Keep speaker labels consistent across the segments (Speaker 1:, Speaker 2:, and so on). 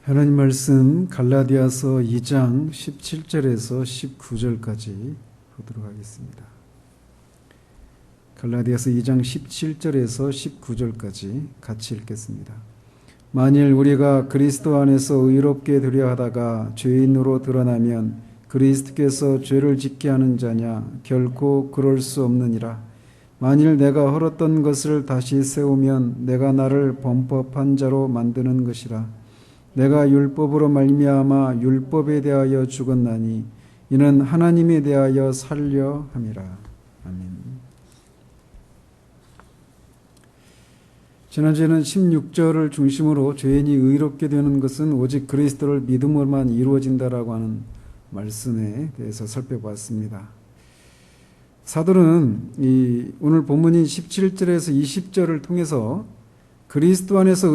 Speaker 1: 하나님 말씀 갈라디아서 2장 17절에서 19절까지 보도록 하겠습니다. 갈라디아서 2장 17절에서 19절까지 같이 읽겠습니다. 만일 우리가 그리스도 안에서 의롭게 되려 하다가 죄인으로 드러나면 그리스도께서 죄를 짓게 하는 자냐? 결코 그럴 수 없느니라. 만일 내가 헐었던 것을 다시 세우면 내가 나를 범법한 자로 만드는 것이라. 내가 율법으로 말미암아 율법에 대하여 죽었나니 이는 하나님에 대하여 살려 함이라. 아멘. 지난주에는 16절을 중심으로 죄인이 의롭게 되는 것은 오직 그리스도를 믿음으로만 이루어진다라고 하는 말씀에 대해서 살펴봤습니다. 사도는 오늘 본문인 17절에서 20절을 통해서 그리스도 안에서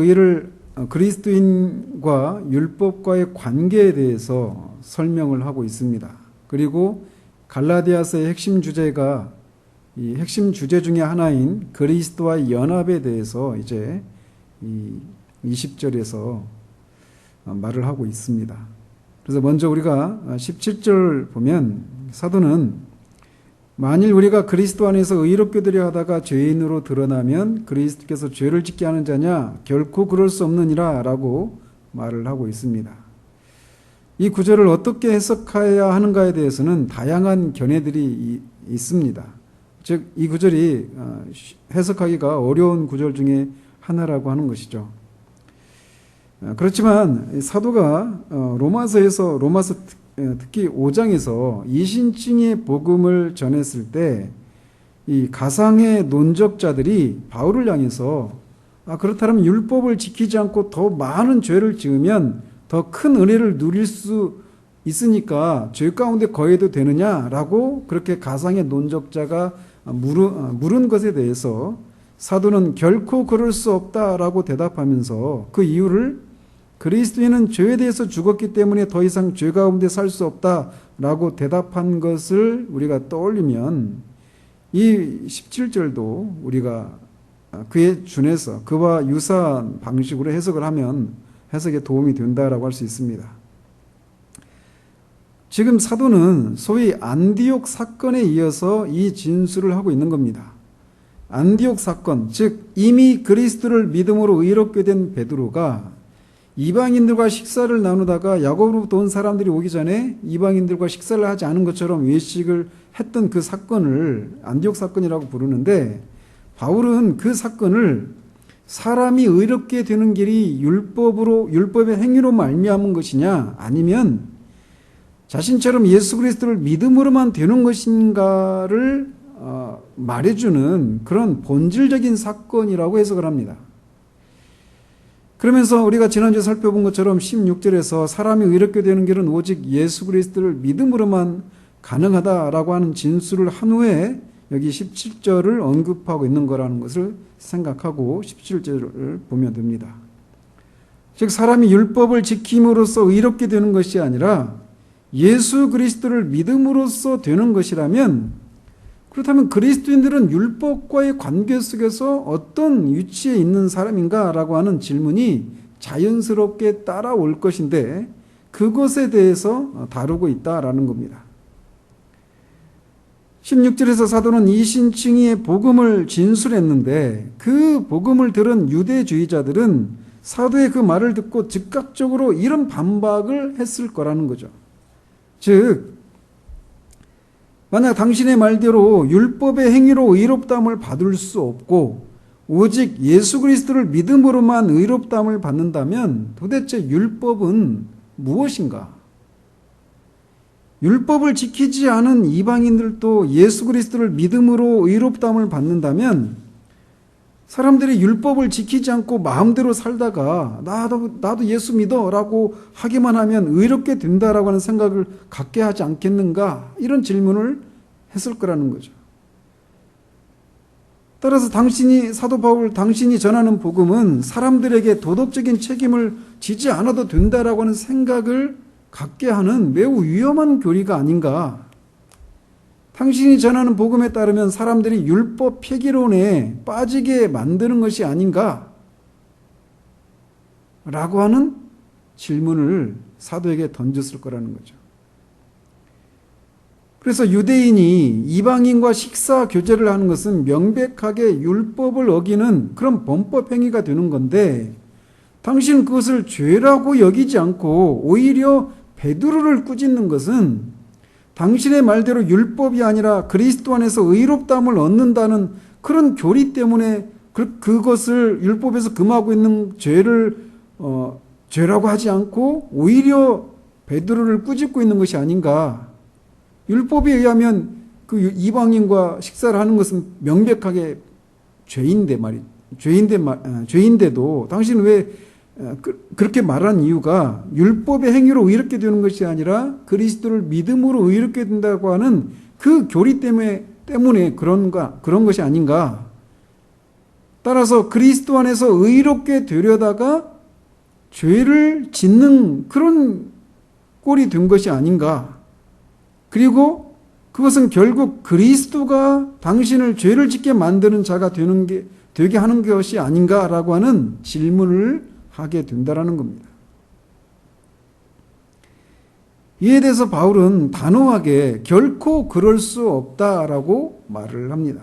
Speaker 1: 그리스도인과 율법과의 관계에 대해서 설명을 하고 있습니다. 그리고 갈라디아서의 핵심 주제가 이 핵심 주제 중에 하나인 그리스도와의 연합에 대해서 이제 이 20절에서 말을 하고 있습니다. 그래서 먼저 우리가 17절 보면 사도는 만일 우리가 그리스도 안에서 의롭게 되려 하다가 죄인으로 드러나면 그리스도께서 죄를 짓게 하는 자냐? 결코 그럴 수 없느니라 라고 말을 하고 있습니다. 이 구절을 어떻게 해석해야 하는가에 대해서는 다양한 견해들이 있습니다. 즉, 이 구절이 해석하기가 어려운 구절 중에 하나라고 하는 것이죠. 그렇지만 사도가 로마서 특히 5장에서 이신칭의 복음을 전했을 때 이 가상의 논적자들이 바울을 향해서 그렇다면 율법을 지키지 않고 더 많은 죄를 지으면 더 큰 은혜를 누릴 수 있으니까 죄 가운데 거해도 되느냐라고 그렇게 가상의 논적자가 물은 것에 대해서 사도는 결코 그럴 수 없다라고 대답하면서 그 이유를 그리스도인은 죄에 대해서 죽었기 때문에 더 이상 죄 가운데 살 수 없다라고 대답한 것을 우리가 떠올리면 이 17절도 우리가 그에 준해서 그와 유사한 방식으로 해석을 하면 해석에 도움이 된다라고 할 수 있습니다. 지금 사도는 소위 안디옥 사건에 이어서 이 진술을 하고 있는 겁니다. 안디옥 사건, 즉 이미 그리스도를 믿음으로 의롭게 된 베드로가 이방인들과 식사를 나누다가 야고보로부터 온 사람들이 오기 전에 이방인들과 식사를 하지 않은 것처럼 외식을 했던 그 사건을 안디옥 사건이라고 부르는데 바울은 그 사건을 사람이 의롭게 되는 길이 율법의 행위로 말미암은 것이냐 아니면 자신처럼 예수 그리스도를 믿음으로만 되는 것인가를 말해주는 그런 본질적인 사건이라고 해석을 합니다. 그러면서 우리가 지난주에 살펴본 것처럼 16절에서 사람이 의롭게 되는 길은 오직 예수 그리스도를 믿음으로만 가능하다라고 하는 진술을 한 후에 여기 17절을 언급하고 있는 거라는 것을 생각하고 17절을 보면 됩니다. 즉 사람이 율법을 지킴으로써 의롭게 되는 것이 아니라 예수 그리스도를 믿음으로써 되는 것이라면 그렇다면 그리스도인들은 율법과의 관계 속에서 어떤 위치에 있는 사람인가라고 하는 질문이 자연스럽게 따라올 것인데 그것에 대해서 다루고 있다라는 겁니다. 16절에서 사도는 이신칭의의 복음을 진술했는데 그 복음을 들은 유대주의자들은 사도의 그 말을 듣고 즉각적으로 이런 반박을 했을 거라는 거죠. 즉 만약 당신의 말대로 율법의 행위로 의롭다함을 받을 수 없고 오직 예수 그리스도를 믿음으로만 의롭다함을 받는다면 도대체 율법은 무엇인가? 율법을 지키지 않은 이방인들도 예수 그리스도를 믿음으로 의롭다함을 받는다면 사람들이 율법을 지키지 않고 마음대로 살다가 나도 예수 믿어라고 하기만 하면 의롭게 된다라고 하는 생각을 갖게 하지 않겠는가? 이런 질문을 했을 거라는 거죠. 따라서 사도 바울 당신이 전하는 복음은 사람들에게 도덕적인 책임을 지지 않아도 된다라고 하는 생각을 갖게 하는 매우 위험한 교리가 아닌가. 당신이 전하는 복음에 따르면 사람들이 율법 폐기론에 빠지게 만드는 것이 아닌가 라고 하는 질문을 사도에게 던졌을 거라는 거죠. 그래서 유대인이 이방인과 식사 교제를 하는 것은 명백하게 율법을 어기는 그런 범법 행위가 되는 건데, 당신은 그것을 죄라고 여기지 않고 오히려 베드로를 꾸짖는 것은 당신의 말대로 율법이 아니라 그리스도 안에서 의롭다함을 얻는다는 그런 교리 때문에 그것을 율법에서 금하고 있는 죄를 죄라고 하지 않고 오히려 베드로를 꾸짖고 있는 것이 아닌가. 율법에 의하면 그 이방인과 식사를 하는 것은 명백하게 죄인데도 당신은 왜 그렇게 말한 이유가 율법의 행위로 의롭게 되는 것이 아니라 그리스도를 믿음으로 의롭게 된다고 하는 그 교리 때문에 그런 것이 아닌가. 따라서 그리스도 안에서 의롭게 되려다가 죄를 짓는 그런 꼴이 된 것이 아닌가. 그리고 그것은 결국 그리스도가 당신을 죄를 짓게 만드는 자가 되게 하는 것이 아닌가라고 하는 질문을 하게 된다라는 겁니다. 이에 대해서 바울은 단호하게 결코 그럴 수 없다라고 말을 합니다.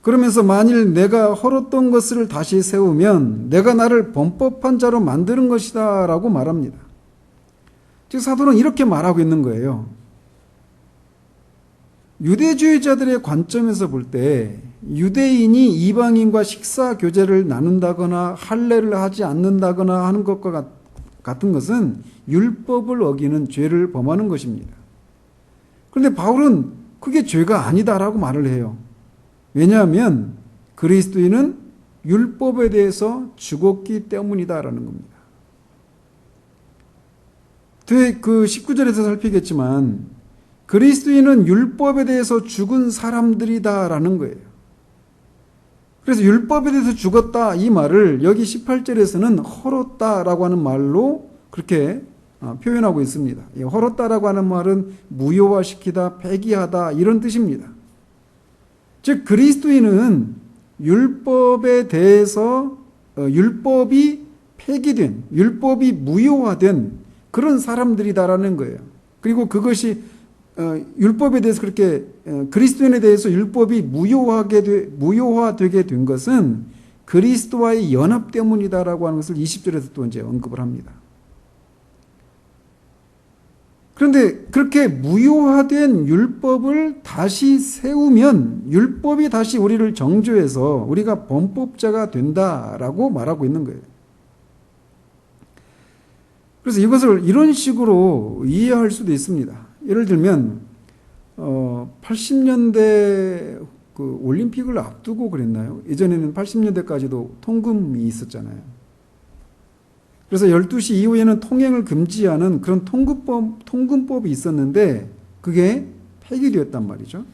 Speaker 1: 그러면서 만일 내가 헐었던 것을 다시 세우면 내가 나를 범법한 자로 만드는 것이다 라고 말합니다. 즉 사도는 이렇게 말하고 있는 거예요. 유대주의자들의 관점에서 볼 때 유대인이 이방인과 식사 교제를 나눈다거나 할례를 하지 않는다거나 하는 것과 같은 것은 율법을 어기는 죄를 범하는 것입니다. 그런데 바울은 그게 죄가 아니다라고 말을 해요. 왜냐하면 그리스도인은 율법에 대해서 죽었기 때문이다라는 겁니다. 그 19절에서 살피겠지만 그리스도인은 율법에 대해서 죽은 사람들이다라는 거예요. 그래서 율법에 대해서 죽었다 이 말을 여기 18절에서는 헐었다라고 하는 말로 그렇게 표현하고 있습니다. 헐었다라고 하는 말은 무효화시키다, 폐기하다 이런 뜻입니다. 즉 그리스도인은 율법에 대해서 율법이 폐기된, 율법이 무효화된 그런 사람들이다라는 거예요. 그리고 그것이 율법에 대해서 그렇게 그리스도인에 대해서 율법이 무효화되게 된 것은 그리스도와의 연합 때문이다라고 하는 것을 20절에서 또 이제 언급을 합니다. 그런데 그렇게 무효화된 율법을 다시 세우면 율법이 다시 우리를 정죄해서 우리가 범법자가 된다라고 말하고 있는 거예요. 그래서 이것을 이런 식으로 이해할 수도 있습니다. 예를 들면 80년대 그 올림픽을 앞두고 그랬나요? 예전에는 80년대까지도 통금이 있었잖아요. 그래서 12시 이후에는 통행을 금지하는 그런 통금법이 있었는데 그게 폐기되었단 말이죠.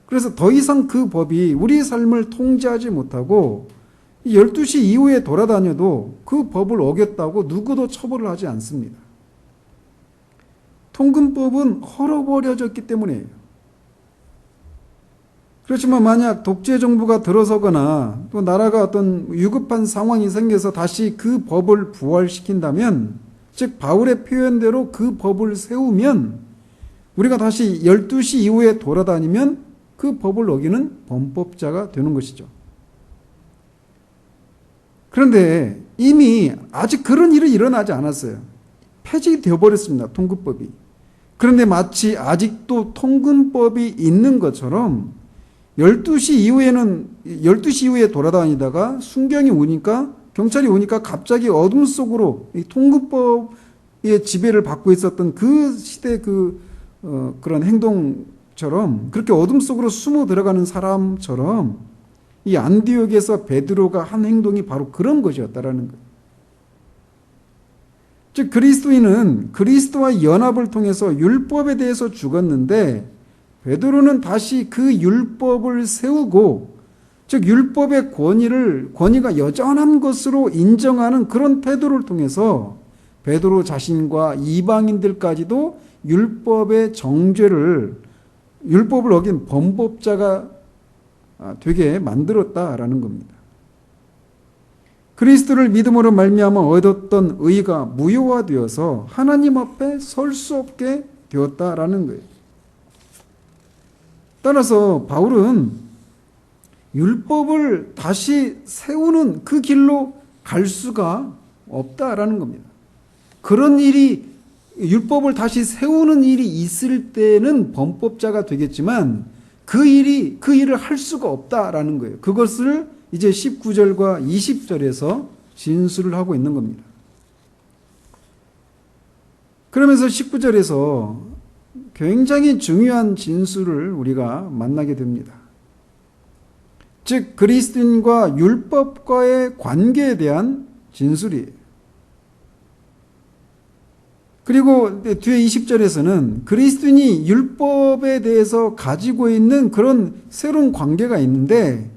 Speaker 1: 그래서 더 이상 그 법이 우리의 삶을 통제하지 못하고 12시 이후에 돌아다녀도 그 법을 어겼다고 누구도 처벌을 하지 않습니다. 통금법은 헐어버려졌기 때문이에요. 그렇지만 만약 독재 정부가 들어서거나 또 나라가 어떤 위급한 상황이 생겨서 다시 그 법을 부활시킨다면, 즉 바울의 표현대로 그 법을 세우면 우리가 다시 12시 이후에 돌아다니면 그 법을 어기는 범법자가 되는 것이죠. 그런데 이미 아직 그런 일이 일어나지 않았어요. 폐지되어 버렸습니다. 통금법이. 그런데 마치 아직도 통금법이 있는 것처럼 12시 이후에 돌아다니다가 순경이 오니까, 경찰이 오니까 갑자기 어둠 속으로 이 통금법의 지배를 받고 있었던 그 시대 그런 행동처럼, 그렇게 어둠 속으로 숨어 들어가는 사람처럼 이 안디옥에서 베드로가 한 행동이 바로 그런 것이었다라는 거예요. 즉 그리스도인은 그리스도와 연합을 통해서 율법에 대해서 죽었는데, 베드로는 다시 그 율법을 세우고, 즉 율법의 권위가 여전한 것으로 인정하는 그런 태도를 통해서 베드로 자신과 이방인들까지도 율법의 정죄를, 율법을 어긴 범법자가 되게 만들었다라는 겁니다. 그리스도를 믿음으로 말미암아 얻었던 의가 무효화되어서 하나님 앞에 설 수 없게 되었다라는 거예요. 따라서 바울은 율법을 다시 세우는 그 길로 갈 수가 없다라는 겁니다. 그런 일이, 율법을 다시 세우는 일이 있을 때는 범법자가 되겠지만 그 일을 할 수가 없다라는 거예요. 그것을 이제 19절과 20절에서 진술을 하고 있는 겁니다. 그러면서 19절에서 굉장히 중요한 진술을 우리가 만나게 됩니다. 즉 그리스도인과 율법과의 관계에 대한 진술이에요. 그리고 뒤에 20절에서는 그리스도인이 율법에 대해서 가지고 있는 그런 새로운 관계가 있는데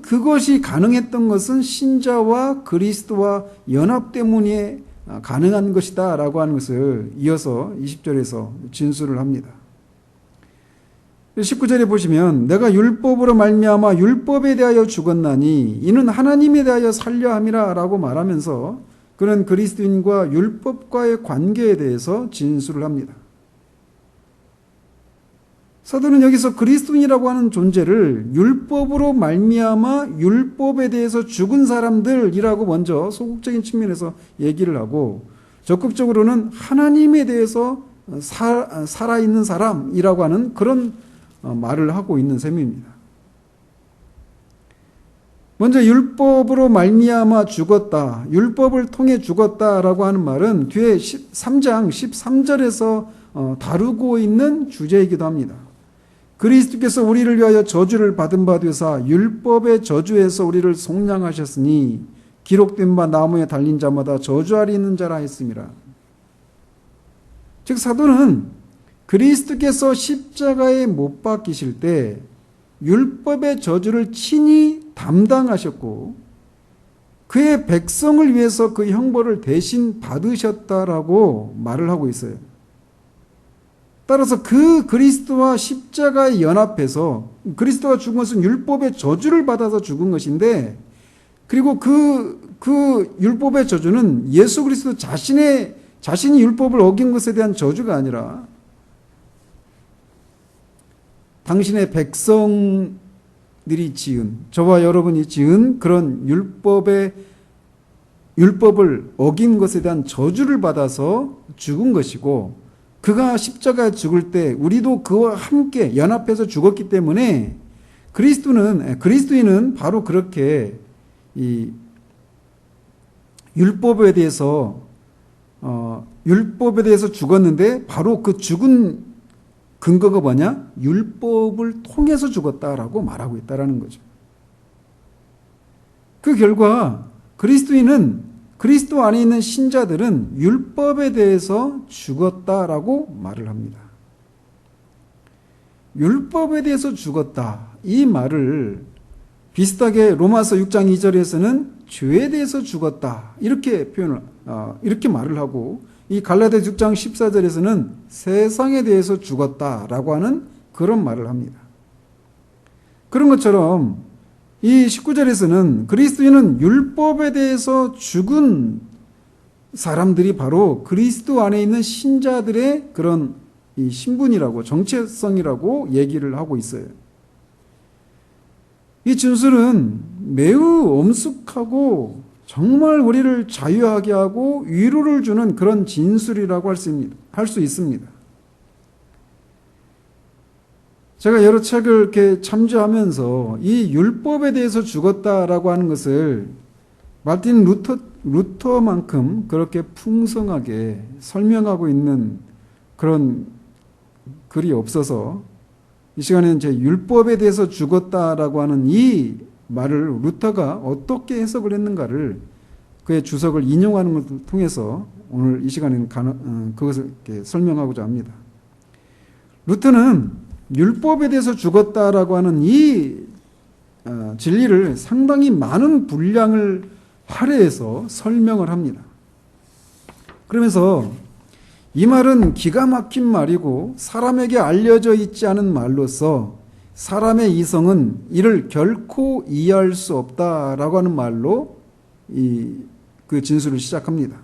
Speaker 1: 그것이 가능했던 것은 신자와 그리스도와 연합 때문에 가능한 것이다 라고 하는 것을 이어서 20절에서 진술을 합니다. 19절에 보시면 내가 율법으로 말미암아 율법에 대하여 죽었나니 이는 하나님에 대하여 살려 함이라 라고 말하면서 그는 그리스도인과 율법과의 관계에 대해서 진술을 합니다. 사도는 여기서 그리스도인이라고 하는 존재를 율법으로 말미암아 율법에 대해서 죽은 사람들이라고 먼저 소극적인 측면에서 얘기를 하고 적극적으로는 하나님에 대해서 살아있는 사람이라고 하는 그런 말을 하고 있는 셈입니다. 먼저 율법으로 말미암아 죽었다, 율법을 통해 죽었다라고 하는 말은 뒤에 3장 13절에서 다루고 있는 주제이기도 합니다. 그리스도께서 우리를 위하여 저주를 받은 바 되사 율법의 저주에서 우리를 속량하셨으니 기록된 바 나무에 달린 자마다 저주아리 있는 자라 했습니다. 즉 사도는 그리스도께서 십자가에 못 박히실 때 율법의 저주를 친히 담당하셨고 그의 백성을 위해서 그 형벌을 대신 받으셨다라고 말을 하고 있어요. 따라서 그 그리스도와 십자가에 연합해서 그리스도가 죽은 것은 율법의 저주를 받아서 죽은 것인데 그리고 그 율법의 저주는 예수 그리스도 자신이 율법을 어긴 것에 대한 저주가 아니라 당신의 백성들이 지은, 저와 여러분이 지은 그런 율법을 어긴 것에 대한 저주를 받아서 죽은 것이고 그가 십자가에 죽을 때 우리도 그와 함께 연합해서 죽었기 때문에 그리스도인은 바로 그렇게 이 율법에 대해서 죽었는데 바로 그 죽은 근거가 뭐냐? 율법을 통해서 죽었다라고 말하고 있다라는 거죠. 그 결과 그리스도 안에 있는 신자들은 율법에 대해서 죽었다라고 말을 합니다. 율법에 대해서 죽었다. 이 말을 비슷하게 로마서 6장 2절에서는 죄에 대해서 죽었다. 이렇게 말을 하고 이 갈라디아 6장 14절에서는 세상에 대해서 죽었다라고 하는 그런 말을 합니다. 그런 것처럼 이 19절에서는 그리스도인은 율법에 대해서 죽은 사람들이 바로 그리스도 안에 있는 신자들의 그런 이 신분이라고 정체성이라고 얘기를 하고 있어요. 이 진술은 매우 엄숙하고 정말 우리를 자유하게 하고 위로를 주는 그런 진술이라고 할 수 있습니다. 제가 여러 책을 이렇게 참조하면서 이 율법에 대해서 죽었다라고 하는 것을 마틴 루터만큼 그렇게 풍성하게 설명하고 있는 그런 글이 없어서 이 시간에는 제 율법에 대해서 죽었다라고 하는 이 말을 루터가 어떻게 해석을 했는가를 그의 주석을 인용하는 것을 통해서 오늘 이 시간에는 그것을 이렇게 설명하고자 합니다. 루터는 율법에 대해서 죽었다라고 하는 이 진리를 상당히 많은 분량을 할애해서 설명을 합니다. 그러면서 이 말은 기가 막힌 말이고 사람에게 알려져 있지 않은 말로서 사람의 이성은 이를 결코 이해할 수 없다라고 하는 말로 그 진술을 시작합니다.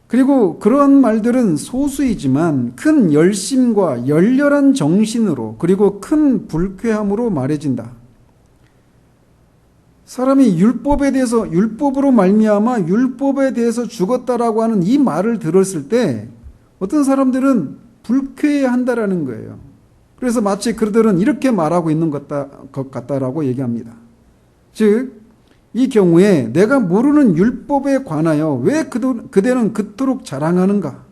Speaker 1: 그리고 그런 말들은 소수이지만 큰 열심과 열렬한 정신으로 그리고 큰 불쾌함으로 말해진다. 사람이 율법에 대해서 율법으로 말미암아 율법에 대해서 죽었다라고 하는 이 말을 들었을 때 어떤 사람들은 불쾌해한다라는 거예요. 그래서 마치 그들은 이렇게 말하고 있는 것 같다라고 얘기합니다. 즉 이 경우에 내가 모르는 율법에 관하여 왜 그대는 그토록 자랑하는가?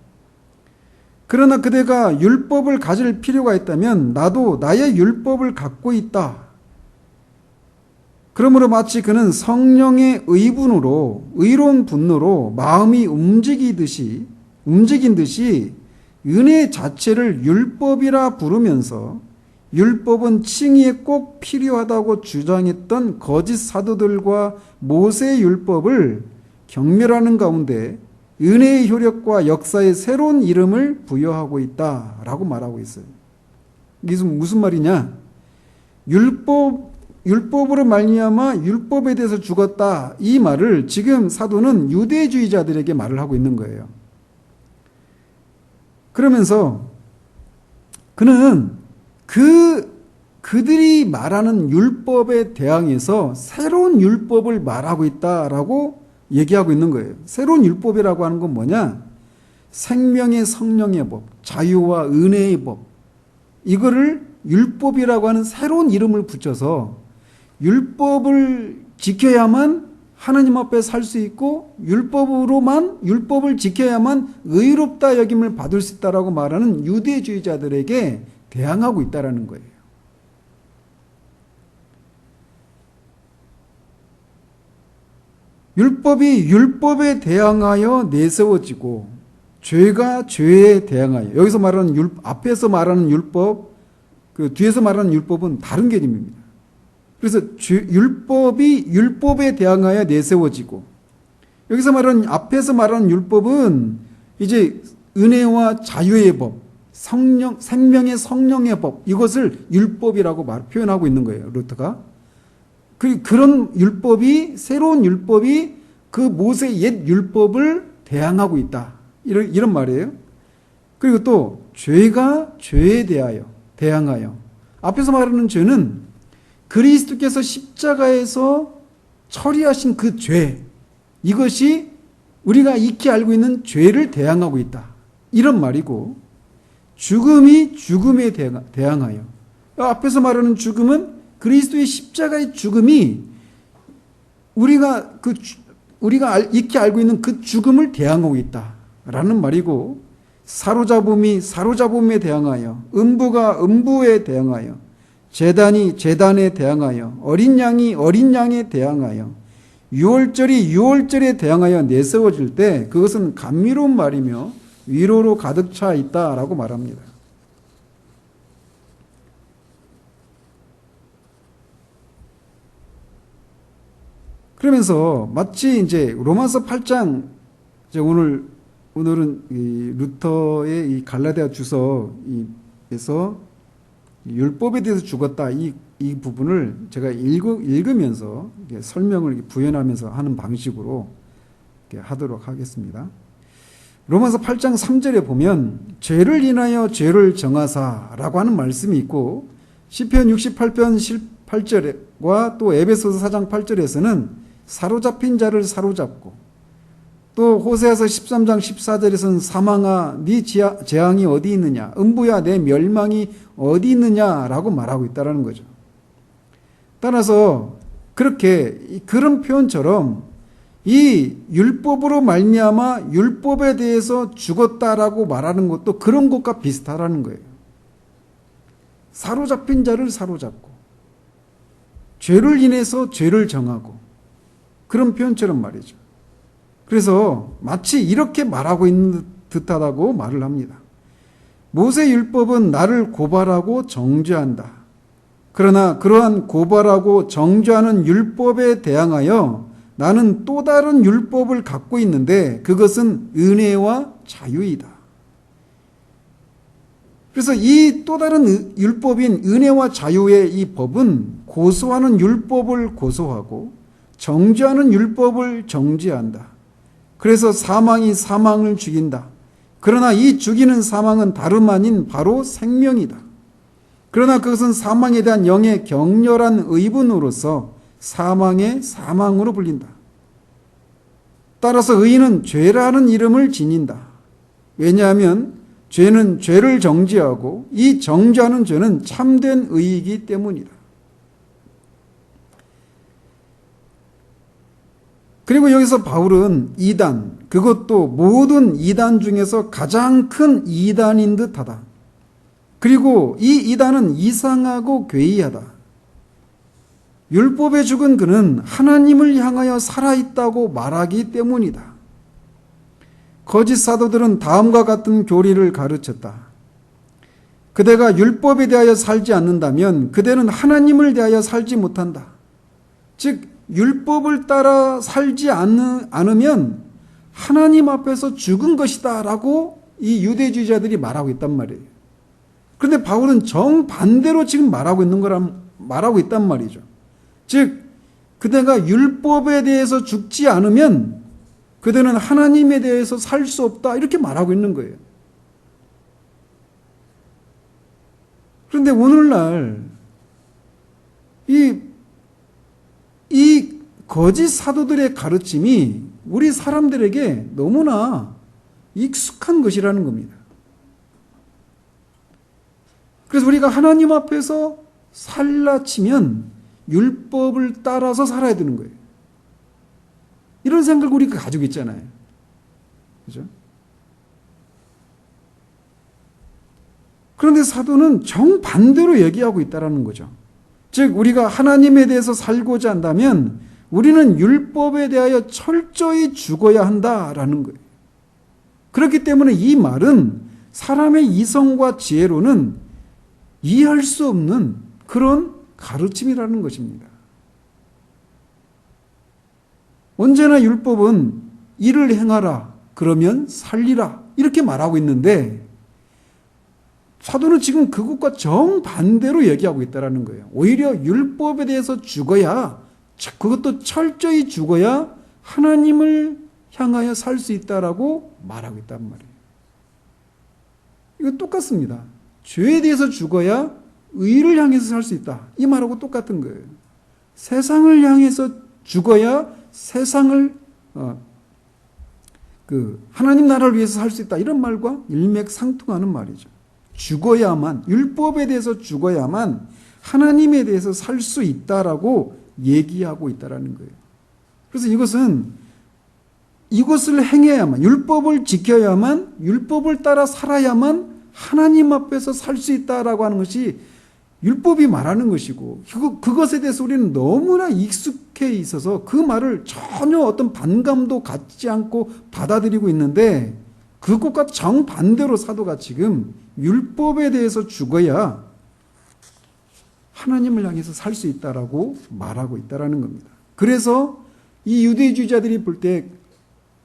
Speaker 1: 그러나 그대가 율법을 가질 필요가 있다면 나도 나의 율법을 갖고 있다. 그러므로 마치 그는 성령의 의분으로 의로운 분노로 마음이 움직인 듯이 은혜 자체를 율법이라 부르면서 율법은 칭의에 꼭 필요하다고 주장했던 거짓 사도들과 모세의 율법을 경멸하는 가운데 은혜의 효력과 역사의 새로운 이름을 부여하고 있다라고 말하고 있어요. 이게 무슨 말이냐? 율법으로 말미암아 율법에 대해서 죽었다. 이 말을 지금 사도는 유대주의자들에게 말을 하고 있는 거예요. 그러면서 그는 그들이 말하는 율법에 대항해서 새로운 율법을 말하고 있다라고 얘기하고 있는 거예요. 새로운 율법이라고 하는 건 뭐냐? 생명의 성령의 법, 자유와 은혜의 법. 이거를 율법이라고 하는 새로운 이름을 붙여서 율법을 지켜야만 하나님 앞에 살 수 있고 율법을 지켜야만 의롭다 여김을 받을 수 있다라고 말하는 유대주의자들에게 대항하고 있다라는 거예요. 율법이 율법에 대항하여 내세워지고 죄가 죄에 대항하여, 여기서 말하는 앞에서 말하는 율법, 그 뒤에서 말하는 율법은 다른 개념입니다. 그래서 율법이 율법에 대항하여 내세워지고, 여기서 말하는 앞에서 말하는 율법은 이제 은혜와 자유의 법, 생명의 성령의 법, 이것을 율법이라고 표현하고 있는 거예요, 루터가. 그런 율법이, 새로운 율법이 그 모세 옛 율법을 대항하고 있다. 이런 말이에요. 그리고 또 죄가 죄에 대항하여. 앞에서 말하는 죄는 그리스도께서 십자가에서 처리하신 그 죄, 이것이 우리가 익히 알고 있는 죄를 대항하고 있다. 이런 말이고, 죽음이 죽음에 대항하여. 앞에서 말하는 죽음은 그리스도의 십자가의 죽음이 우리가 익히 알고 있는 그 죽음을 대항하고 있다라는 말이고, 사로잡음에 대항하여, 음부가 음부에 대항하여, 제단이 제단에 대항하여, 어린 양이 어린 양에 대항하여, 유월절이 유월절에 대항하여 내세워질 때 그것은 감미로운 말이며 위로로 가득 차 있다라고 말합니다. 그러면서 마치 이제 로마서 8장, 이제 오늘은 이 루터의 이 갈라디아 주서에서 율법에 대해서 죽었다, 이 부분을 제가 읽으면서 설명을 부연하면서 하는 방식으로 하도록 하겠습니다. 로마서 8장 3절에 보면 죄를 인하여 죄를 정하사라고 하는 말씀이 있고, 시편 68편 8절과 또 에베소서 4장 8절에서는 사로잡힌 자를 사로잡고, 또 호세아서 13장 14절에서는 사망아 네 재앙이 어디 있느냐, 음부야 내 멸망이 어디 있느냐라고 말하고 있다는 거죠. 따라서 그런 표현처럼 이 율법으로 말미암아 율법에 대해서 죽었다라고 말하는 것도 그런 것과 비슷하다는 거예요. 사로잡힌 자를 사로잡고 죄를 인해서 죄를 정하고, 그런 표현처럼 말이죠. 그래서 마치 이렇게 말하고 있는 듯하다고 말을 합니다. 모세 율법은 나를 고발하고 정죄한다. 그러나 그러한 고발하고 정죄하는 율법에 대항하여 나는 또 다른 율법을 갖고 있는데 그것은 은혜와 자유이다. 그래서 이 또 다른 율법인 은혜와 자유의 이 법은 고소하는 율법을 고소하고 정죄하는 율법을 정죄한다. 그래서 사망이 사망을 죽인다. 그러나 이 죽이는 사망은 다름 아닌 바로 생명이다. 그러나 그것은 사망에 대한 영의 격렬한 의분으로서 사망의 사망으로 불린다. 따라서 의인은 죄라는 이름을 지닌다. 왜냐하면 죄는 죄를 정죄하고 이 정죄하는 죄는 참된 의이기 때문이다. 그리고 여기서 바울은 이단, 그것도 모든 이단 중에서 가장 큰 이단인 듯하다. 그리고 이 이단은 이상하고 괴이하다. 율법에 죽은 그는 하나님을 향하여 살아있다고 말하기 때문이다. 거짓 사도들은 다음과 같은 교리를 가르쳤다. 그대가 율법에 대하여 살지 않는다면 그대는 하나님을 대하여 살지 못한다. 즉 율법을 따라 살지 않으면 하나님 앞에서 죽은 것이다 라고 이 유대주의자들이 말하고 있단 말이에요. 그런데 바울은 정반대로 지금 말하고 있단 말이죠. 즉 그대가 율법에 대해서 죽지 않으면 그대는 하나님에 대해서 살 수 없다 이렇게 말하고 있는 거예요. 그런데 오늘날 이 거짓 사도들의 가르침이 우리 사람들에게 너무나 익숙한 것이라는 겁니다. 그래서 우리가 하나님 앞에서 살라 치면 율법을 따라서 살아야 되는 거예요. 이런 생각을 우리가 가지고 있잖아요. 그죠? 그런데 사도는 정반대로 얘기하고 있다는 거죠. 즉 우리가 하나님에 대해서 살고자 한다면 우리는 율법에 대하여 철저히 죽어야 한다라는 거예요. 그렇기 때문에 이 말은 사람의 이성과 지혜로는 이해할 수 없는 그런 가르침이라는 것입니다. 언제나 율법은 이를 행하라 그러면 살리라 이렇게 말하고 있는데 사도는 지금 그것과 정반대로 얘기하고 있다는 거예요. 오히려 율법에 대해서 죽어야, 그것도 철저히 죽어야 하나님을 향하여 살 수 있다라고 말하고 있단 말이에요. 이건 똑같습니다. 죄에 대해서 죽어야 의를 향해서 살 수 있다. 이 말하고 똑같은 거예요. 세상을 향해서 죽어야 세상을 하나님 나라를 위해서 살 수 있다. 이런 말과 일맥상통하는 말이죠. 죽어야만, 율법에 대해서 죽어야만 하나님에 대해서 살 수 있다라고 얘기하고 있다라는 거예요. 그래서 이것을 행해야만, 율법을 지켜야만, 율법을 따라 살아야만 하나님 앞에서 살 수 있다라고 하는 것이 율법이 말하는 것이고, 그것에 대해서 우리는 너무나 익숙해 있어서 그 말을 전혀 어떤 반감도 갖지 않고 받아들이고 있는데, 그것과 정반대로 사도가 지금 율법에 대해서 죽어야 하나님을 향해서 살 수 있다라고 말하고 있다라는 겁니다. 그래서 이 유대주의자들이 볼 때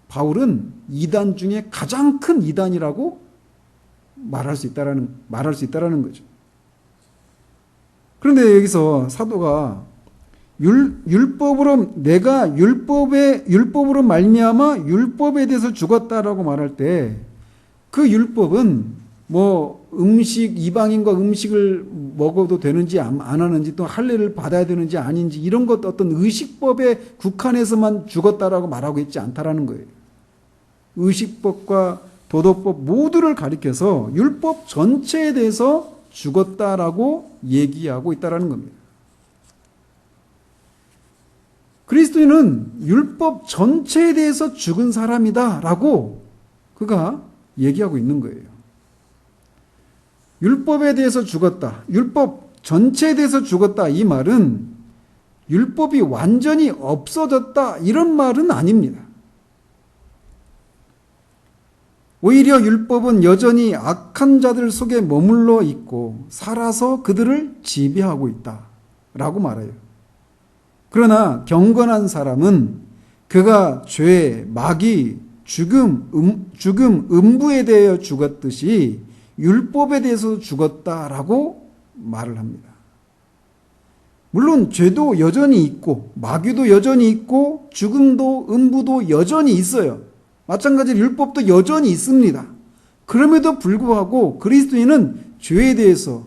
Speaker 1: 바울은 이단 중에 가장 큰 이단이라고 말할 수 있다라는 거죠. 그런데 여기서 사도가 내가 율법으로 말미암아 율법에 대해서 죽었다라고 말할 때 그 율법은 이방인과 음식을 먹어도 되는지 안 하는지 또 할례를 받아야 되는지 아닌지 이런 것 어떤 의식법에 국한해서만 죽었다라고 말하고 있지 않다라는 거예요. 의식법과 도덕법 모두를 가리켜서 율법 전체에 대해서 죽었다라고 얘기하고 있다라는 겁니다. 그리스도인은 율법 전체에 대해서 죽은 사람이다라고 그가 얘기하고 있는 거예요. 율법에 대해서 죽었다. 율법 전체에 대해서 죽었다. 이 말은 율법이 완전히 없어졌다. 이런 말은 아닙니다. 오히려 율법은 여전히 악한 자들 속에 머물러 있고 살아서 그들을 지배하고 있다라고 말해요. 그러나 경건한 사람은 그가 죄, 마귀, 죽음, 음부에 대하여 죽었듯이 율법에 대해서 죽었다라고 말을 합니다. 물론 죄도 여전히 있고 마귀도 여전히 있고 죽음도 음부도 여전히 있어요. 마찬가지로 율법도 여전히 있습니다. 그럼에도 불구하고 그리스도인은 죄에 대해서,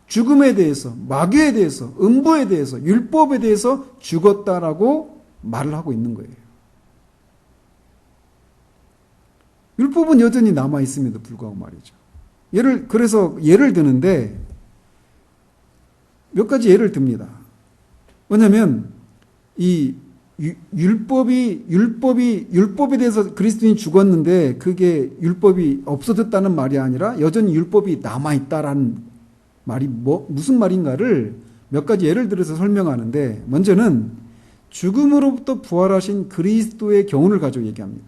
Speaker 1: 죽음에 대해서, 마귀에 대해서, 음부에 대해서, 율법에 대해서 죽었다라고 말을 하고 있는 거예요. 율법은 여전히 남아 있음에도 불구하고 말이죠. 그래서 예를 드는데 몇 가지 예를 듭니다. 왜냐하면 이 율법에 대해서 그리스도인이 죽었는데 그게 율법이 없어졌다는 말이 아니라 여전히 율법이 남아 있다라는 말이 무슨 말인가를 몇 가지 예를 들어서 설명하는데, 먼저는 죽음으로부터 부활하신 그리스도의 경우를 가지고 얘기합니다.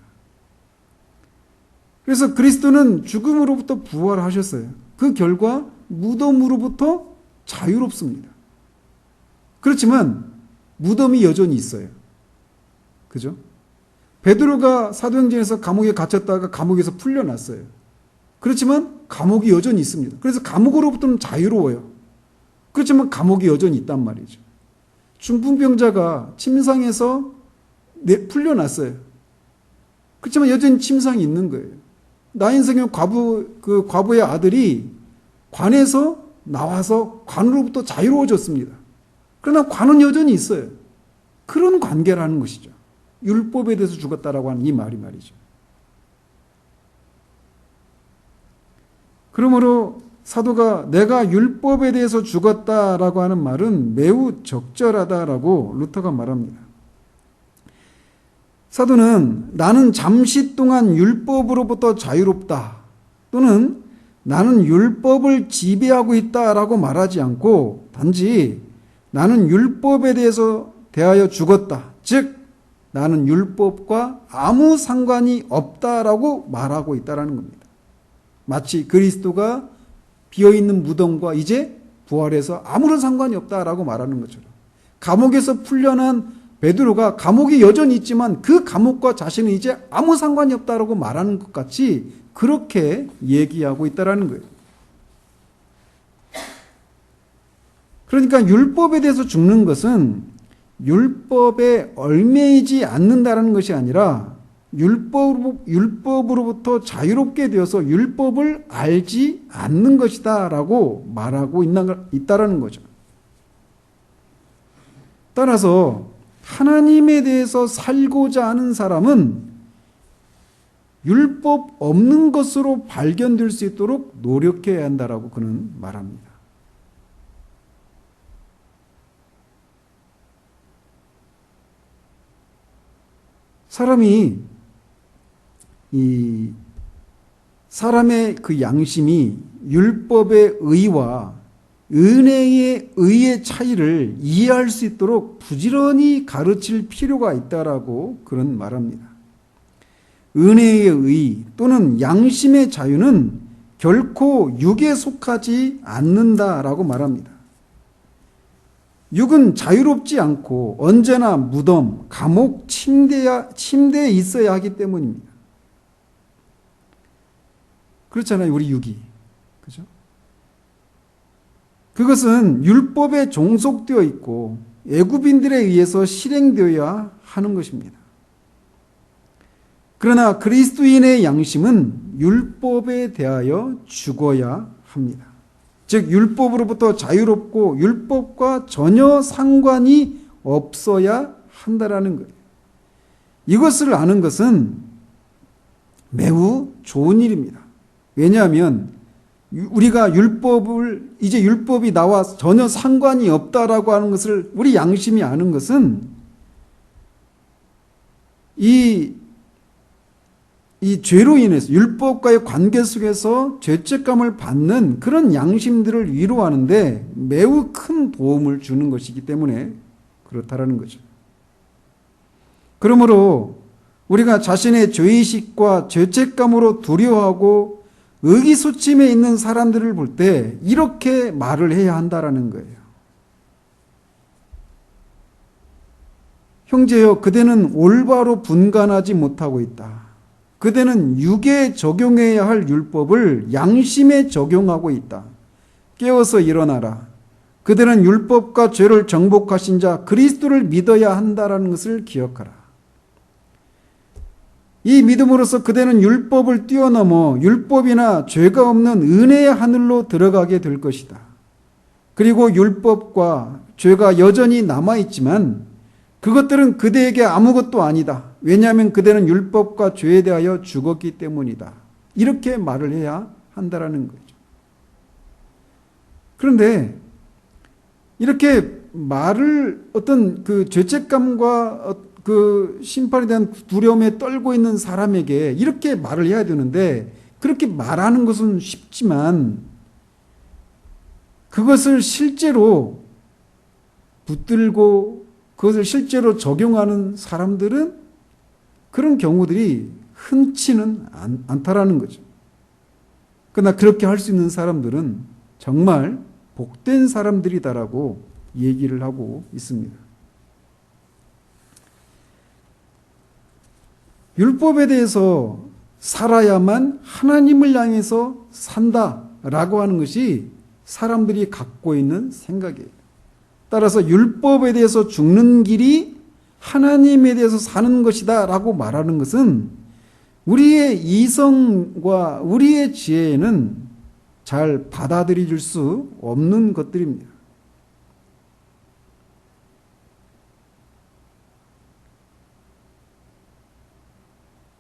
Speaker 1: 그래서 그리스도는 죽음으로부터 부활하셨어요. 그 결과 무덤으로부터 자유롭습니다. 그렇지만 무덤이 여전히 있어요. 그죠? 베드로가 사도행전에서 감옥에 갇혔다가 감옥에서 풀려났어요. 그렇지만 감옥이 여전히 있습니다. 그래서 감옥으로부터는 자유로워요. 그렇지만 감옥이 여전히 있단 말이죠. 중풍병자가 침상에서 풀려났어요. 그렇지만 여전히 침상이 있는 거예요. 나인성의 과부의 아들이 관에서 나와서 관으로부터 자유로워졌습니다. 그러나 관은 여전히 있어요. 그런 관계라는 것이죠. 율법에 대해서 죽었다라고 하는 이 말이 말이죠. 그러므로 사도가 내가 율법에 대해서 죽었다라고 하는 말은 매우 적절하다라고 루터가 말합니다. 사도는 나는 잠시 동안 율법으로부터 자유롭다 또는 나는 율법을 지배하고 있다라고 말하지 않고 단지 나는 율법에 대하여 죽었다. 즉 나는 율법과 아무 상관이 없다라고 말하고 있다라는 겁니다. 마치 그리스도가 비어있는 무덤과 이제 부활해서 아무런 상관이 없다라고 말하는 것처럼, 감옥에서 풀려난 베드로가 감옥이 여전히 있지만 그 감옥과 자신은 이제 아무 상관이 없다라고 말하는 것 같이 그렇게 얘기하고 있다라는 거예요. 그러니까 율법에 대해서 죽는 것은 율법에 얽매이지 않는다라는 것이 아니라 율법으로부터 자유롭게 되어서 율법을 알지 않는 것이다라고 말하고 있다라는 거죠. 따라서 하나님에 대해서 살고자 하는 사람은 율법 없는 것으로 발견될 수 있도록 노력해야 한다라고 그는 말합니다. 사람의 그 양심이 율법의 의와 은혜의 의의 차이를 이해할 수 있도록 부지런히 가르칠 필요가 있다라고 그런 말합니다. 은혜의 의 또는 양심의 자유는 결코 육에 속하지 않는다라고 말합니다. 육은 자유롭지 않고 언제나 무덤, 감옥, 침대에 있어야 하기 때문입니다. 그렇잖아요, 우리 육이. 그죠? 그것은 율법에 종속되어 있고 애굽인들에 의해서 실행되어야 하는 것입니다. 그러나 그리스도인의 양심은 율법에 대하여 죽어야 합니다. 즉 율법으로부터 자유롭고 율법과 전혀 상관이 없어야 한다라는 거예요. 이것을 아는 것은 매우 좋은 일입니다. 왜냐하면 우리가 이제 율법이 나와 전혀 상관이 없다라고 하는 것을 우리 양심이 아는 것은 이 죄로 인해서 율법과의 관계 속에서 죄책감을 받는 그런 양심들을 위로하는데 매우 큰 도움을 주는 것이기 때문에 그렇다라는 거죠. 그러므로 우리가 자신의 죄의식과 죄책감으로 두려워하고 의기소침해 있는 사람들을 볼 때 이렇게 말을 해야 한다라는 거예요. 형제여, 그대는 올바로 분간하지 못하고 있다. 그대는 육에 적용해야 할 율법을 양심에 적용하고 있다. 깨어서 일어나라. 그대는 율법과 죄를 정복하신 자 그리스도를 믿어야 한다라는 것을 기억하라. 이 믿음으로써 그대는 율법을 뛰어넘어 율법이나 죄가 없는 은혜의 하늘로 들어가게 될 것이다. 그리고 율법과 죄가 여전히 남아있지만 그것들은 그대에게 아무것도 아니다. 왜냐하면 그대는 율법과 죄에 대하여 죽었기 때문이다. 이렇게 말을 해야 한다라는 거죠. 그런데 이렇게 말을 어떤 그 죄책감과 그 심판에 대한 두려움에 떨고 있는 사람에게 이렇게 말을 해야 되는데 그렇게 말하는 것은 쉽지만 그것을 실제로 붙들고 그것을 실제로 적용하는 사람들은 그런 경우들이 흔치는 않다라는 거죠. 그러나 그렇게 할 수 있는 사람들은 정말 복된 사람들이다라고 얘기를 하고 있습니다. 율법에 대해서 살아야만 하나님을 향해서 산다라고 하는 것이 사람들이 갖고 있는 생각이에요. 따라서 율법에 대해서 죽는 길이 하나님에 대해서 사는 것이다 라고 말하는 것은 우리의 이성과 우리의 지혜에는 잘 받아들일 수 없는 것들입니다.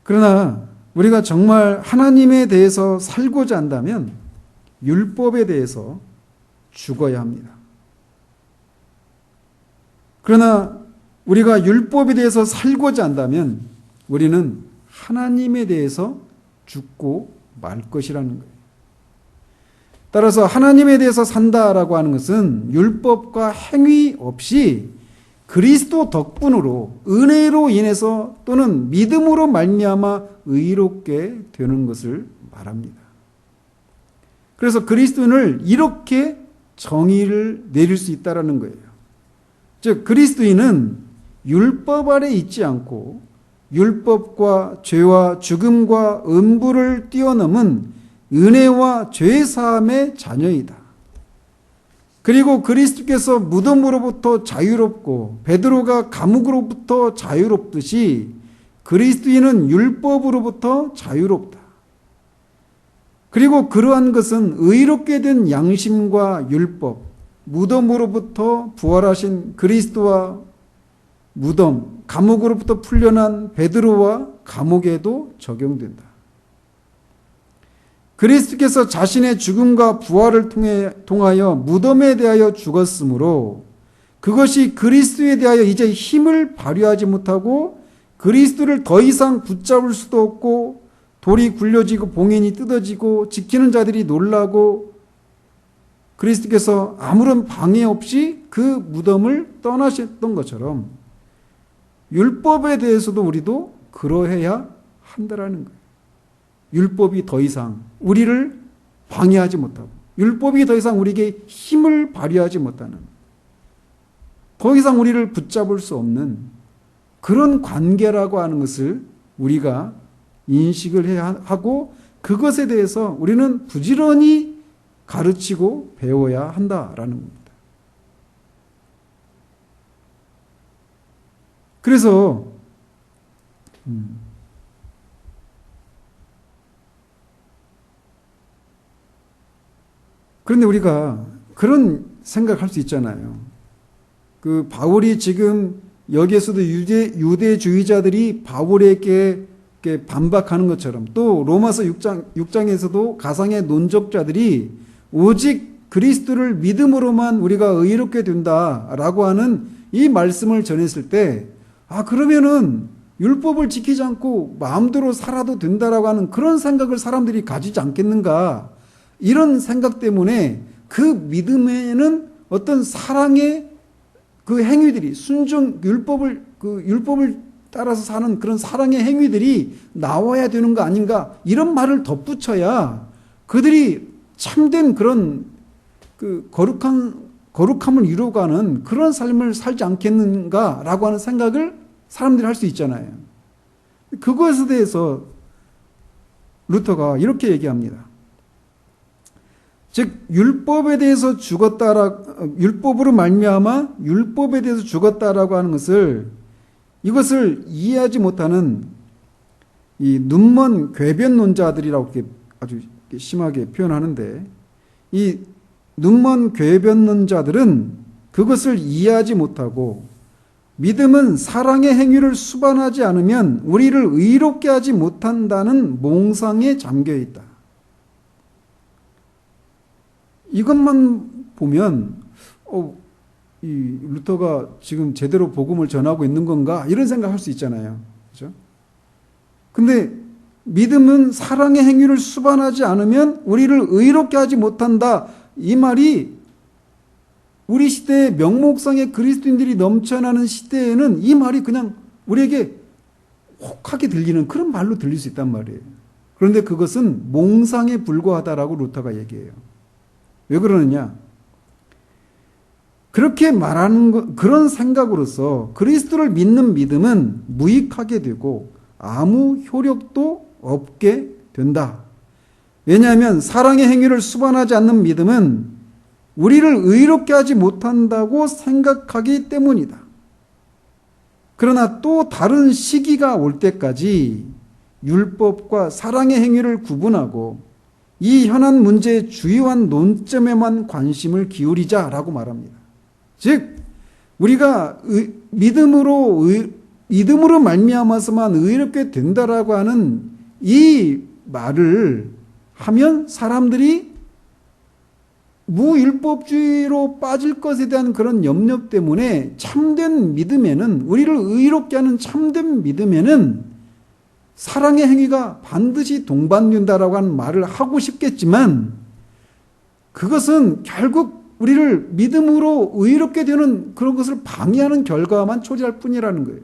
Speaker 1: 그러나 우리가 정말 하나님에 대해서 살고자 한다면 율법에 대해서 죽어야 합니다. 그러나 우리가 율법에 대해서 살고자 한다면 우리는 하나님에 대해서 죽고 말 것이라는 거예요. 따라서 하나님에 대해서 산다라고 하는 것은 율법과 행위 없이 그리스도 덕분으로 은혜로 인해서 또는 믿음으로 말미암아 의롭게 되는 것을 말합니다. 그래서 그리스도인을 이렇게 정의를 내릴 수 있다라는 거예요. 즉 그리스도인은 율법 아래 있지 않고 율법과 죄와 죽음과 음부를 뛰어넘은 은혜와 죄 사함의 자녀이다. 그리고 그리스도께서 무덤으로부터 자유롭고 베드로가 감옥으로부터 자유롭듯이 그리스도인은 율법으로부터 자유롭다. 그리고 그러한 것은 의롭게 된 양심과 율법, 무덤으로부터 부활하신 그리스도와 무덤, 감옥으로부터 풀려난 베드로와 감옥에도 적용된다. 그리스도께서 자신의 죽음과 부활을 통하여 무덤에 대하여 죽었으므로 그것이 그리스도에 대하여 이제 힘을 발휘하지 못하고 그리스도를 더 이상 붙잡을 수도 없고 돌이 굴려지고 봉인이 뜯어지고 지키는 자들이 놀라고 그리스도께서 아무런 방해 없이 그 무덤을 떠나셨던 것처럼 율법에 대해서도 우리도 그러해야 한다라는 거예요. 율법이 더 이상 우리를 방해하지 못하고 율법이 더 이상 우리에게 힘을 발휘하지 못하는 더 이상 우리를 붙잡을 수 없는 그런 관계라고 하는 것을 우리가 인식을 해야 하고 그것에 대해서 우리는 부지런히 가르치고 배워야 한다라는 겁니다. 그래서 그런데 우리가 그런 생각할 수 있잖아요. 그 바울이 지금 여기에서도 유대주의자들이 바울에게 반박하는 것처럼 또 로마서 6장에서도 가상의 논적자들이 오직 그리스도를 믿음으로만 우리가 의롭게 된다라고 하는 이 말씀을 전했을 때 그러면은 율법을 지키지 않고 마음대로 살아도 된다라고 하는 그런 생각을 사람들이 가지지 않겠는가. 이런 생각 때문에 그 믿음에는 어떤 사랑의 그 행위들이 율법을 따라서 사는 그런 사랑의 행위들이 나와야 되는 거 아닌가 이런 말을 덧붙여야 그들이 참된 그런 그 거룩함을 이루어가는 그런 삶을 살지 않겠는가라고 하는 생각을 사람들이 할 수 있잖아요. 그것에 대해서 루터가 이렇게 얘기합니다. 즉 율법에 대해서 율법으로 말미암아 율법에 대해서 죽었다라고 하는 이것을 이해하지 못하는 이 눈먼 궤변론자들이라고 이렇게 아주 심하게 표현하는데, 이 눈먼 궤변론자들은 그것을 이해하지 못하고 믿음은 사랑의 행위를 수반하지 않으면 우리를 의롭게 하지 못한다는 몽상에 잠겨 있다. 이것만 보면 이 루터가 지금 제대로 복음을 전하고 있는 건가 이런 생각할 수 있잖아요. 그렇죠? 근데 믿음은 사랑의 행위를 수반하지 않으면 우리를 의롭게 하지 못한다. 이 말이 우리 시대의 명목상의 그리스도인들이 넘쳐나는 시대에는 이 말이 그냥 우리에게 혹하게 들리는 그런 말로 들릴 수 있단 말이에요. 그런데 그것은 몽상에 불과하다라고 루터가 얘기해요. 왜 그러느냐? 그렇게 말하는 그런 생각으로서 그리스도를 믿는 믿음은 무익하게 되고 아무 효력도 없게 된다. 왜냐하면 사랑의 행위를 수반하지 않는 믿음은 우리를 의롭게 하지 못한다고 생각하기 때문이다. 그러나 또 다른 시기가 올 때까지 율법과 사랑의 행위를 구분하고 이 현안 문제의 주요한 논점에만 관심을 기울이자라고 말합니다. 즉 우리가 믿음으로 말미암아서만 의롭게 된다라고 하는 이 말을 하면 사람들이 무율법주의로 빠질 것에 대한 그런 염려 때문에 참된 믿음에는, 우리를 의롭게 하는 참된 믿음에는 사랑의 행위가 반드시 동반된다라고 하는 말을 하고 싶겠지만 그것은 결국 우리를 믿음으로 의롭게 되는 그런 것을 방해하는 결과만 초래할 뿐이라는 거예요.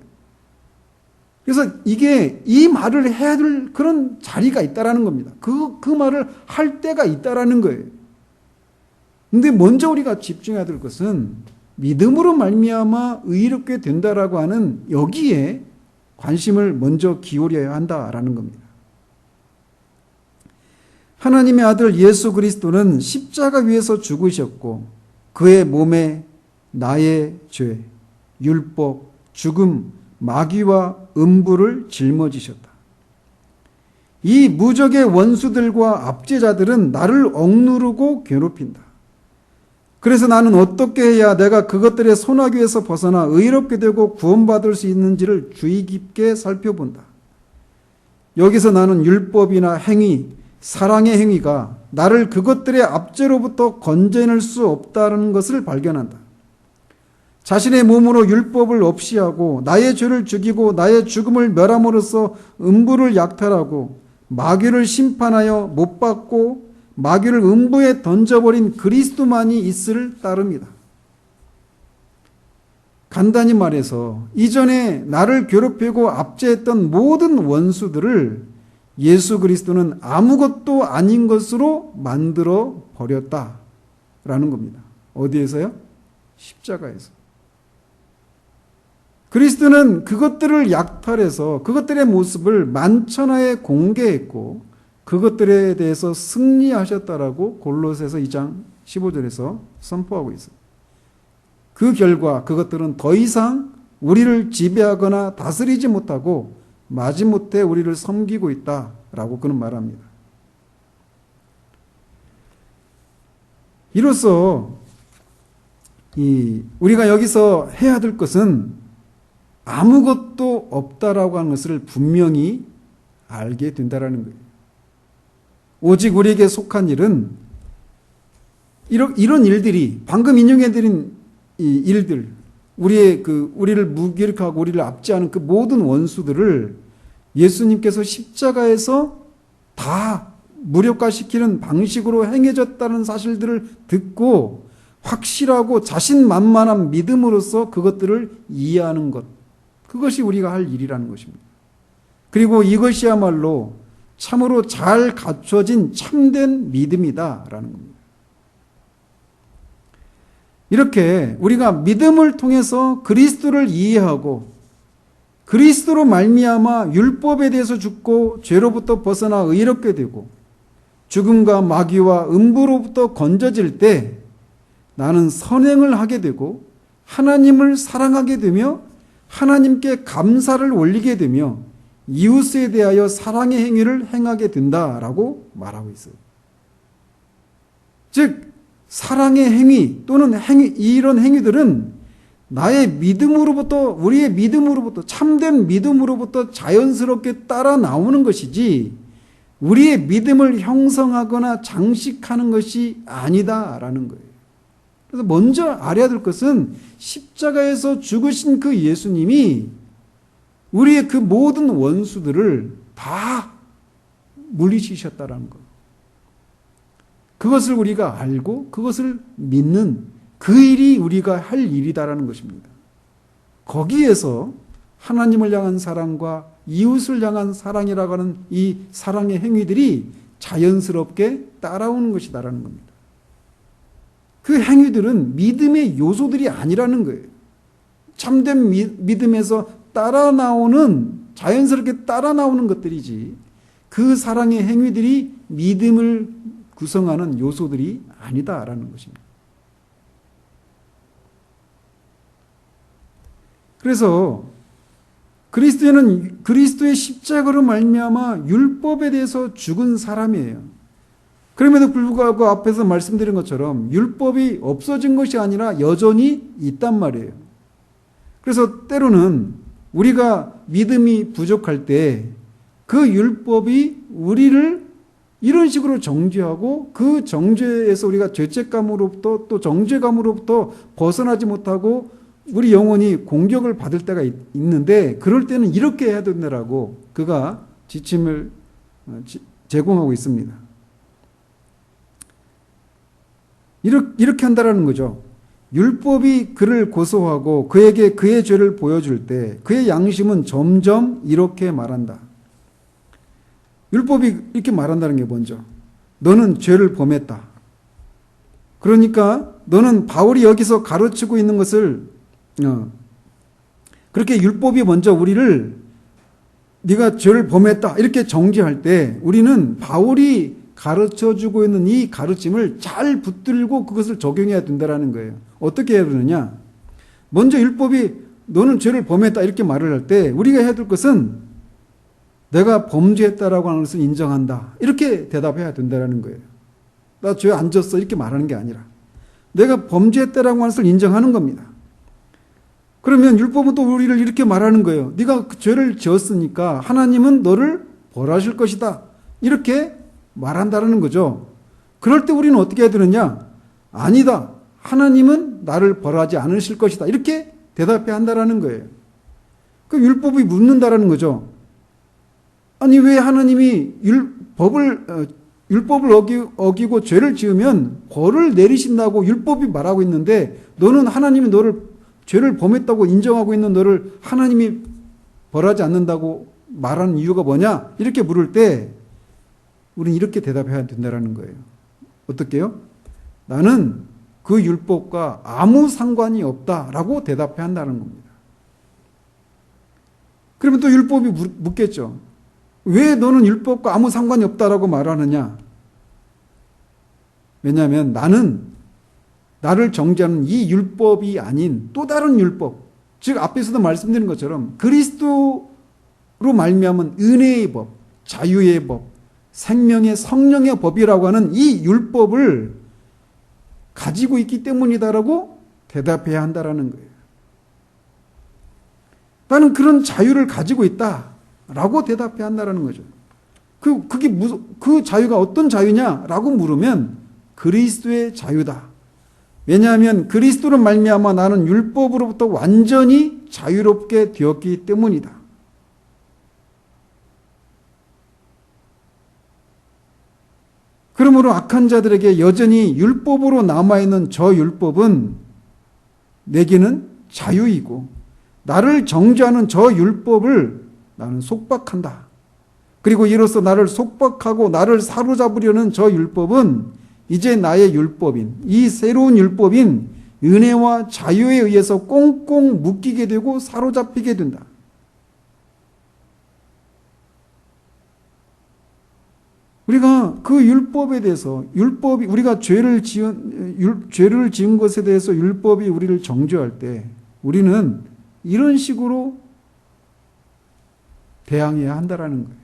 Speaker 1: 그래서 이게 이 말을 해야 될 그런 자리가 있다라는 겁니다. 그 말을 할 때가 있다라는 거예요. 근데 먼저 우리가 집중해야 될 것은 믿음으로 말미암아 의롭게 된다라고 하는 여기에 관심을 먼저 기울여야 한다라는 겁니다. 하나님의 아들 예수 그리스도는 십자가 위에서 죽으셨고 그의 몸에 나의 죄, 율법, 죽음, 마귀와 음부를 짊어지셨다. 이 무적의 원수들과 압제자들은 나를 억누르고 괴롭힌다. 그래서 나는 어떻게 해야 내가 그것들의 손아귀에서 벗어나 의롭게 되고 구원받을 수 있는지를 주의 깊게 살펴본다. 여기서 나는 율법이나 행위, 사랑의 행위가 나를 그것들의 압제로부터 건져낼 수 없다는 것을 발견한다. 자신의 몸으로 율법을 없이 하고 나의 죄를 죽이고 나의 죽음을 멸함으로써 음부를 약탈하고 마귀를 심판하여 못 받고 마귀를 음부에 던져버린 그리스도만이 있을 따름이다. 간단히 말해서 이전에 나를 괴롭히고 압제했던 모든 원수들을 예수 그리스도는 아무것도 아닌 것으로 만들어 버렸다라는 겁니다. 어디에서요? 십자가에서. 그리스도는 그것들을 약탈해서 그것들의 모습을 만천하에 공개했고 그것들에 대해서 승리하셨다라고 골로새서 2장 15절에서 선포하고 있습니다. 그 결과 그것들은 더 이상 우리를 지배하거나 다스리지 못하고 마지못해 우리를 섬기고 있다라고 그는 말합니다. 이로써 우리가 여기서 해야 될 것은 아무것도 없다라고 하는 것을 분명히 알게 된다라는 거예요. 오직 우리에게 속한 일은 이런 일들이 방금 인용해드린 이 일들, 우리를 무기력하고 우리를 압제하는 그 모든 원수들을 예수님께서 십자가에서 다 무력화시키는 방식으로 행해졌다는 사실들을 듣고 확실하고 자신만만한 믿음으로써 그것들을 이해하는 것, 그것이 우리가 할 일이라는 것입니다. 그리고 이것이야말로 참으로 잘 갖춰진 참된 믿음이다라는 겁니다. 이렇게 우리가 믿음을 통해서 그리스도를 이해하고 그리스도로 말미암아 율법에 대해서 죽고 죄로부터 벗어나 의롭게 되고 죽음과 마귀와 음부로부터 건져질 때 나는 선행을 하게 되고 하나님을 사랑하게 되며 하나님께 감사를 올리게 되며 이웃에 대하여 사랑의 행위를 행하게 된다라고 말하고 있어요. 즉 사랑의 행위 또는 이런 행위들은 나의 믿음으로부터, 우리의 믿음으로부터, 참된 믿음으로부터 자연스럽게 따라 나오는 것이지 우리의 믿음을 형성하거나 장식하는 것이 아니다라는 거예요. 그래서 먼저 알아야 될 것은 십자가에서 죽으신 그 예수님이 우리의 그 모든 원수들을 다 물리치셨다라는 것. 그것을 우리가 알고 그것을 믿는 그 일이 우리가 할 일이다라는 것입니다. 거기에서 하나님을 향한 사랑과 이웃을 향한 사랑이라고 하는 이 사랑의 행위들이 자연스럽게 따라오는 것이다라는 겁니다. 그 행위들은 믿음의 요소들이 아니라는 거예요. 참된 믿음에서 따라 나오는, 자연스럽게 따라 나오는 것들이지 그 사랑의 행위들이 믿음을 구성하는 요소들이 아니다라는 것입니다. 그래서 그리스도는 그리스도의 십자가로 말미암아 율법에 대해서 죽은 사람이에요. 그럼에도 불구하고 앞에서 말씀드린 것처럼 율법이 없어진 것이 아니라 여전히 있단 말이에요. 그래서 때로는 우리가 믿음이 부족할 때 그 율법이 우리를 이런 식으로 정죄하고 그 정죄에서 우리가 죄책감으로부터 또 정죄감으로부터 벗어나지 못하고 우리 영혼이 공격을 받을 때가 있는데 그럴 때는 이렇게 해야 된다라고 그가 지침을 제공하고 있습니다. 이렇게 한다라는 거죠. 율법이 그를 고소하고 그에게 그의 죄를 보여줄 때 그의 양심은 점점 이렇게 말한다. 율법이 이렇게 말한다는 게 먼저 너는 죄를 범했다. 그러니까 너는 바울이 여기서 가르치고 있는 것을 그렇게 율법이 먼저 우리를 네가 죄를 범했다 이렇게 정죄할 때 우리는 바울이 가르쳐주고 있는 이 가르침을 잘 붙들고 그것을 적용해야 된다는 거예요. 어떻게 해야 되느냐? 먼저 율법이 너는 죄를 범했다 이렇게 말을 할 때 우리가 해야 될 것은 내가 범죄했다라고 하는 것을 인정한다 이렇게 대답해야 된다는 거예요. 나 죄 안 졌어 이렇게 말하는 게 아니라 내가 범죄했다라고 하는 것을 인정하는 겁니다. 그러면 율법은 또 우리를 이렇게 말하는 거예요. 네가 그 죄를 지었으니까 하나님은 너를 벌하실 것이다 이렇게 말한다는 거죠. 그럴 때 우리는 어떻게 해야 되느냐? 아니다. 하나님은 나를 벌하지 않으실 것이다. 이렇게 대답해야 한다는 거예요. 그 율법이 묻는다라는 거죠. 아니 왜 하나님이 율법을 어기고 죄를 지으면 벌을 내리신다고 율법이 말하고 있는데 너는 하나님이 너를 죄를 범했다고 인정하고 있는 너를 하나님이 벌하지 않는다고 말하는 이유가 뭐냐? 이렇게 물을 때 우리는 이렇게 대답해야 된다는 거예요. 어떻게요? 나는 그 율법과 아무 상관이 없다라고 대답해야 한다는 겁니다. 그러면 또 율법이 묻겠죠. 왜 너는 율법과 아무 상관이 없다라고 말하느냐? 왜냐하면 나는 나를 정죄하는 이 율법이 아닌 또 다른 율법, 즉 앞에서도 말씀드린 것처럼 그리스도로 말미암은 은혜의 법, 자유의 법, 생명의 성령의 법이라고 하는 이 율법을 가지고 있기 때문이다라고 대답해야 한다라는 거예요. 나는 그런 자유를 가지고 있다라고 대답해야 한다라는 거죠. 그 자유가 어떤 자유냐라고 물으면 그리스도의 자유다. 왜냐하면 그리스도로 말미암아 나는 율법으로부터 완전히 자유롭게 되었기 때문이다. 그러므로 악한 자들에게 여전히 율법으로 남아있는 저 율법은 내게는 자유이고 나를 정죄하는 저 율법을 나는 속박한다. 그리고 이로써 나를 속박하고 나를 사로잡으려는 저 율법은 이제 나의 율법인 이 새로운 율법인 은혜와 자유에 의해서 꽁꽁 묶이게 되고 사로잡히게 된다. 우리가 그 율법에 대해서 율법이 우리가 죄를 지은 것에 대해서 율법이 우리를 정죄할 때 우리는 이런 식으로 대항해야 한다라는 거예요.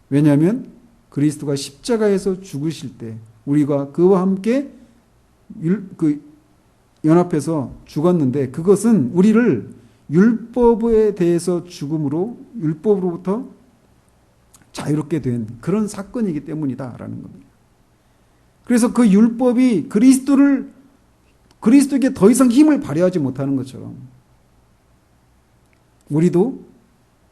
Speaker 1: 왜냐하면 그리스도가 십자가에서 죽으실 때 우리가 그와 함께 연합해서 죽었는데 그것은 우리를 율법에 대해서 죽음으로 율법으로부터 자유롭게 된 그런 사건이기 때문이다라는 겁니다. 그래서 그 율법이 그리스도에게 더 이상 힘을 발휘하지 못하는 것처럼 우리도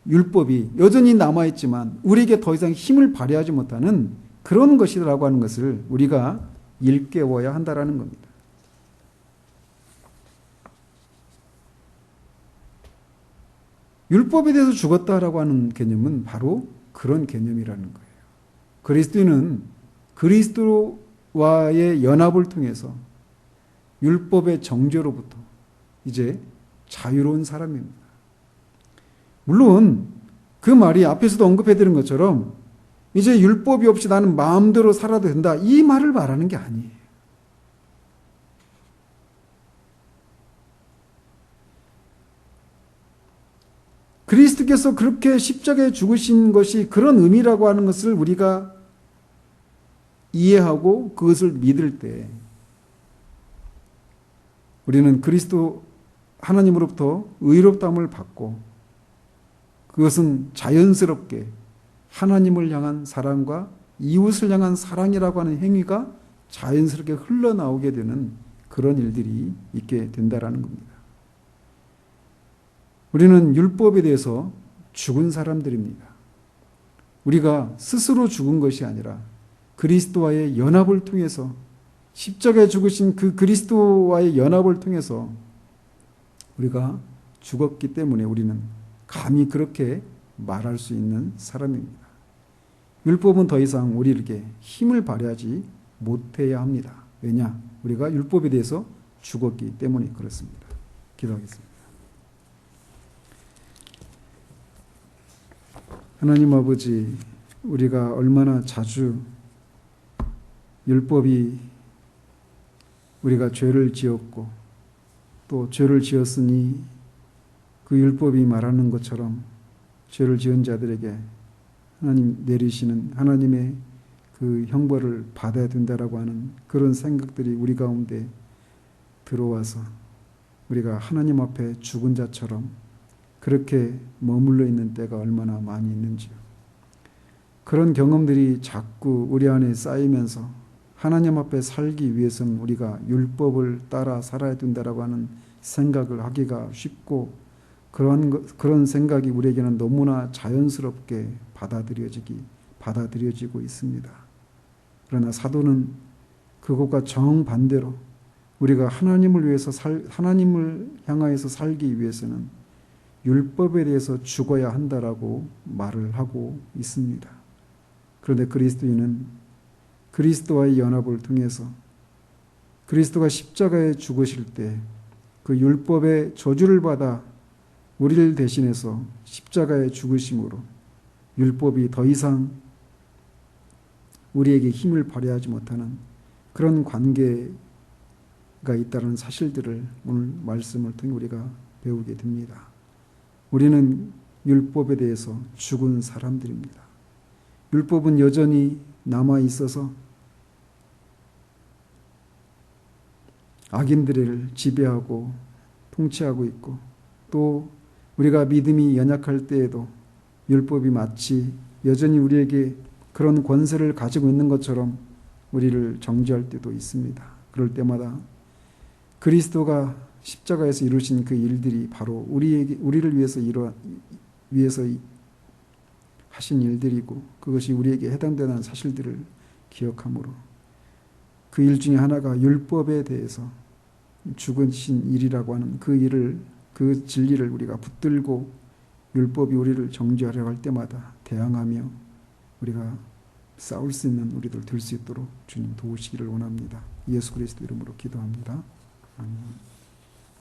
Speaker 1: 율법이 여전히 남아있지만 우리에게 더 이상 힘을 발휘하지 못하는 그런 것이라고 하는 것을 우리가 일깨워야 한다라는 겁니다. 율법에 대해서 죽었다라고 하는 개념은 바로 그런 개념이라는 거예요. 그리스도인은 그리스도와의 연합을 통해서 율법의 정죄로부터 이제 자유로운 사람입니다. 물론 그 말이 앞에서도 언급해드린 것처럼 이제 율법이 없이 나는 마음대로 살아도 된다 이 말을 말하는 게 아니에요. 그리스도께서 그렇게 십자가에 죽으신 것이 그런 의미라고 하는 것을 우리가 이해하고 그것을 믿을 때 우리는 그리스도 하나님으로부터 의롭다함을 받고 그것은 자연스럽게 하나님을 향한 사랑과 이웃을 향한 사랑이라고 하는 행위가 자연스럽게 흘러나오게 되는 그런 일들이 있게 된다라는 겁니다. 우리는 율법에 대해서 죽은 사람들입니다. 우리가 스스로 죽은 것이 아니라 그리스도와의 연합을 통해서 십자가에 죽으신 그 그리스도와의 연합을 통해서 우리가 죽었기 때문에 우리는 감히 그렇게 말할 수 있는 사람입니다. 율법은 더 이상 우리에게 힘을 발휘하지 못해야 합니다. 왜냐? 우리가 율법에 대해서 죽었기 때문에 그렇습니다. 기도하겠습니다. 하나님 아버지, 우리가 얼마나 자주 율법이 우리가 죄를 지었고 또 죄를 지었으니 그 율법이 말하는 것처럼 죄를 지은 자들에게 하나님 내리시는 하나님의 그 형벌을 받아야 된다라고 하는 그런 생각들이 우리 가운데 들어와서 우리가 하나님 앞에 죽은 자처럼 그렇게 머물러 있는 때가 얼마나 많이 있는지요. 그런 경험들이 자꾸 우리 안에 쌓이면서 하나님 앞에 살기 위해서는 우리가 율법을 따라 살아야 된다라고 하는 생각을 하기가 쉽고 그런 생각이 우리에게는 너무나 자연스럽게 받아들여지고 있습니다. 그러나 사도는 그것과 정반대로 우리가 하나님을 향하여서 살기 위해서는 율법에 대해서 죽어야 한다라고 말을 하고 있습니다. 그런데 그리스도인은 그리스도와의 연합을 통해서 그리스도가 십자가에 죽으실 때 그 율법의 저주를 받아 우리를 대신해서 십자가에 죽으심으로 율법이 더 이상 우리에게 힘을 발휘하지 못하는 그런 관계가 있다는 사실들을 오늘 말씀을 통해 우리가 배우게 됩니다. 우리는 율법에 대해서 죽은 사람들입니다. 율법은 여전히 남아 있어서 악인들을 지배하고 통치하고 있고 또 우리가 믿음이 연약할 때에도 율법이 마치 여전히 우리에게 그런 권세를 가지고 있는 것처럼 우리를 정죄할 때도 있습니다. 그럴 때마다 그리스도가 십자가에서 이루신 그 일들이 바로 우리를 위해서 하신 일들이고 그것이 우리에게 해당되는 사실들을 기억함으로 그 일 중에 하나가 율법에 대해서 죽으신 일이라고 하는 그 진리를 우리가 붙들고 율법이 우리를 정죄하려고 할 때마다 대항하며 우리가 싸울 수 있는 우리들 될 수 있도록 주님 도우시기를 원합니다. 예수 그리스도 이름으로 기도합니다. 아멘.